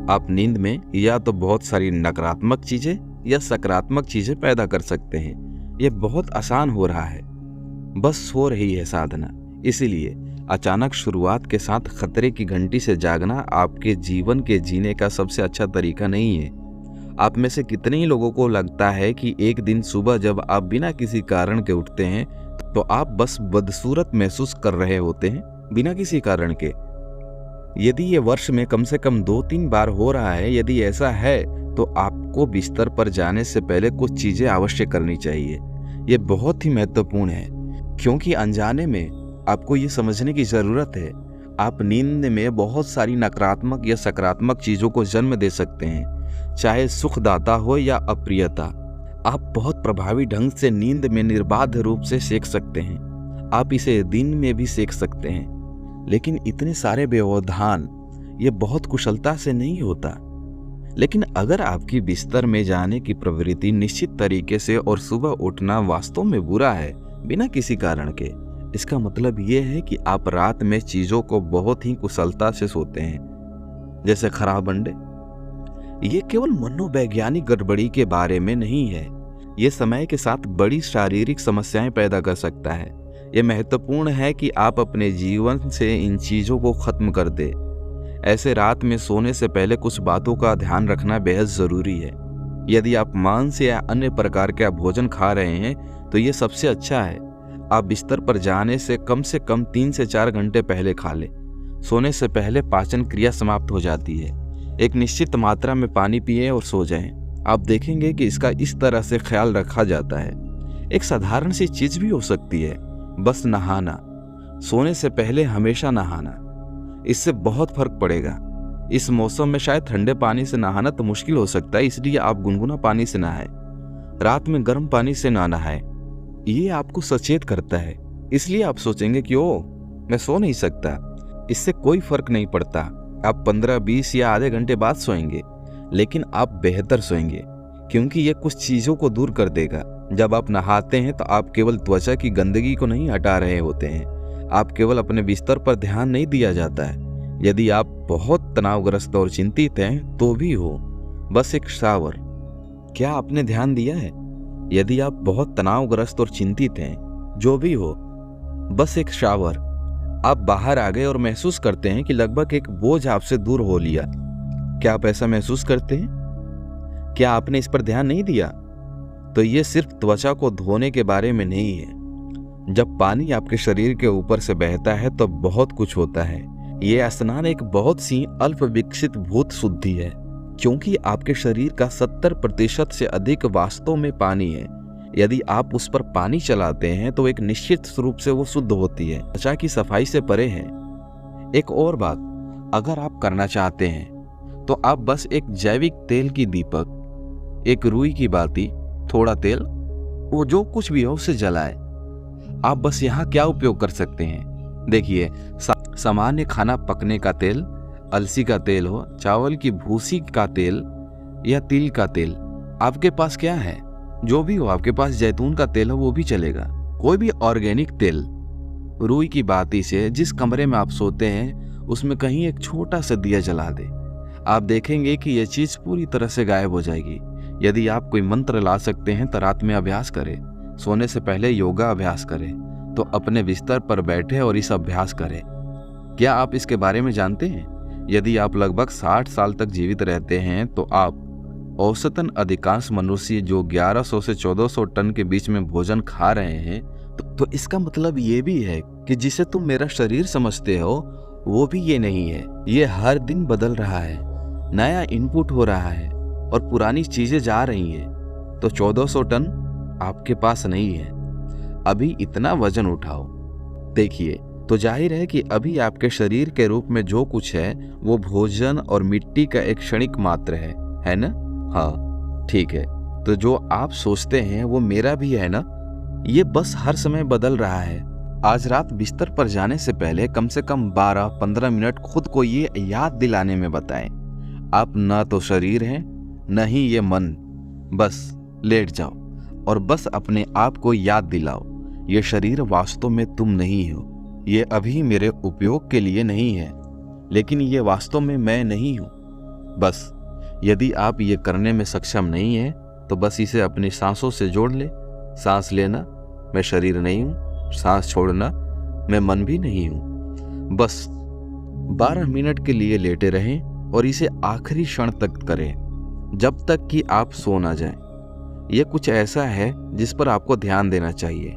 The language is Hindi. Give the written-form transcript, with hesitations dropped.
आप नींद में या तो बहुत सारी नकारात्मक चीजें या सकारात्मक चीजें पैदा कर सकते हैं। ये बहुत आसान हो रहा है, बस हो रही है साधना। इसीलिए अचानक शुरुआत के साथ खतरे की घंटी से जागना आपके जीवन के जीने का सबसे अच्छा तरीका नहीं है। आप में से कितने ही लोगों को लगता है कि एक दिन सुबह जब आप बिना किसी कारण के उठते हैं तो आप बस बदसूरत महसूस कर रहे होते हैं, बिना किसी कारण के। यदि ये वर्ष में कम से कम 2-3 बार हो रहा है, यदि ऐसा है तो आपको बिस्तर पर जाने से पहले कुछ चीजें अवश्य करनी चाहिए। ये बहुत ही महत्वपूर्ण है, क्योंकि अनजाने में आपको ये समझने की जरूरत है, आप नींद में बहुत सारी नकारात्मक या सकारात्मक चीजों को जन्म दे सकते हैं, चाहे सुखदाता हो या अप्रियता। आप बहुत प्रभावी ढंग से नींद में निर्बाध रूप से सेक सकते हैं। आप इसे दिन में भी सेक सकते हैं, लेकिन इतने सारे व्यवधान ये बहुत कुशलता से नहीं होता। लेकिन अगर आपकी बिस्तर में जाने की प्रवृत्ति निश्चित तरीके से और सुबह उठना वास्तव में बुरा है बिना किसी कारण के, इसका मतलब ये है कि आप रात में चीजों को बहुत ही कुशलता से सोते हैं, जैसे खराब अंडे। ये केवल मनोवैज्ञानिक गड़बड़ी के बारे में नहीं है, ये समय के साथ बड़ी शारीरिक समस्याएं पैदा कर सकता है। ये महत्वपूर्ण है कि आप अपने जीवन से इन चीजों को खत्म कर दे। ऐसे रात में सोने से पहले कुछ बातों का ध्यान रखना बेहद जरूरी है। यदि आप मांस या अन्य प्रकार का भोजन खा रहे हैं तो ये सबसे अच्छा है। आप बिस्तर पर जाने से कम 3 से 4 घंटे पहले खा लें। सोने से पहले पाचन क्रिया समाप्त हो जाती है। एक निश्चित मात्रा में पानी पिएं और सो जाएं। आप देखेंगे कि इसका इस तरह से ख्याल रखा जाता है। एक साधारण सी चीज भी हो सकती है, बस नहाना। सोने से पहले हमेशा नहाना, इससे बहुत फर्क पड़ेगा। इस मौसम में शायद ठंडे पानी से नहाना तो मुश्किल हो सकता है, इसलिए आप गुनगुना पानी से नहाएं। रात में गर्म पानी से ना नहाएं। ये आपको सचेत करता है, इसलिए आप सोचेंगे कि ओ मैं सो नहीं सकता। इससे कोई फर्क नहीं पड़ता। आप 15-20 या आधे घंटे बाद सोएंगे, लेकिन आप बेहतर सोएंगे, क्योंकि ये कुछ चीजों को दूर कर देगा। जब आप नहाते हैं तो आप केवल त्वचा की गंदगी को नहीं हटा रहे होते हैं, आप केवल अपने बिस्तर पर ध्यान नहीं दिया जाता है। यदि आप बहुत तनावग्रस्त और चिंतित हैं तो भी हो, बस एक शावर। क्या आपने ध्यान दिया है? यदि आप बहुत तनावग्रस्त और चिंतित हैं, जो भी हो, बस एक शावर। आप बाहर आ गए और महसूस करते हैं कि लगभग एक बोझ आपसे दूर हो लिया। क्या आप ऐसा महसूस करते हैं? क्या आपने इस पर ध्यान नहीं दिया? तो ये सिर्फ त्वचा को धोने के बारे में नहीं है। जब पानी आपके शरीर के ऊपर से बहता है तो बहुत कुछ होता है। ये स्नान एक बहुत सी अल्प विकसित भूत शुद्धि है, क्योंकि आपके शरीर का 70% से अधिक वास्तव में पानी है। यदि आप उस पर पानी चलाते हैं तो एक निश्चित रूप से वो शुद्ध होती है, त्वचा की सफाई से परे है। एक और बात, अगर आप करना चाहते हैं तो आप बस एक जैविक तेल की दीपक, एक रुई की बाती, थोड़ा तेल, वो जो कुछ भी हो उसे जलाएं। आप बस यहाँ क्या उपयोग कर सकते हैं? देखिए, सामान्य खाना पकने का तेल, अलसी का तेल हो, चावल की भूसी का तेल या तिल का तेल, आपके पास क्या है? जो भी हो, आपके पास जैतून का तेल हो वो भी चलेगा, कोई भी ऑर्गेनिक तेल। रुई की बाती से जिस कमरे में आप सोते हैं उसमें कहीं एक छोटा सा दिया जला दे। आप देखेंगे कि यह चीज पूरी तरह से गायब हो जाएगी। यदि आप कोई मंत्र ला सकते हैं तो रात में अभ्यास करें। सोने से पहले योगा अभ्यास करें, तो अपने बिस्तर पर बैठे और इस अभ्यास करें। क्या आप इसके बारे में जानते हैं? यदि आप लगभग 60 साल तक जीवित रहते हैं तो आप औसतन अधिकांश मनुष्य जो 1100 से 1400 टन के बीच में भोजन खा रहे हैं, तो इसका मतलब ये भी है कि जिसे तुम मेरा शरीर समझते हो वो भी ये नहीं है। ये हर दिन बदल रहा है, नया इनपुट हो रहा है और पुरानी चीजें जा रही हैं। तो 1400 टन आपके पास नहीं है। अभी इतना वजन उठाओ। देखिए, तो जाहिर है कि अभी आपके शरीर के रूप में जो कुछ है वो भोजन और मिट्टी का एक क्षणिक मात्र है ना? हाँ, ठीक है। तो जो आप सोचते हैं वो मेरा भी है ना? ये बस हर समय बदल रहा है। आज रात बिस्तर पर जाने से पहले कम से कम 12-15 मिनट खुद को ये याद दिलाने में बताएं, आप न तो शरीर हैं न ही ये मन। बस लेट जाओ और बस अपने आप को याद दिलाओ, ये शरीर वास्तव में तुम नहीं हो। ये अभी मेरे उपयोग के लिए नहीं है, लेकिन ये वास्तव में मैं नहीं हूं। बस यदि आप ये करने में सक्षम नहीं हैं तो बस इसे अपनी सांसों से जोड़ ले। सांस लेना मैं शरीर नहीं हूँ, सांस छोड़ना मैं मन भी नहीं हूँ। बस 12 मिनट के लिए लेटे रहें और इसे आखिरी क्षण तक करें, जब तक कि आप सो ना जाएं। यह कुछ ऐसा है जिस पर आपको ध्यान देना चाहिए।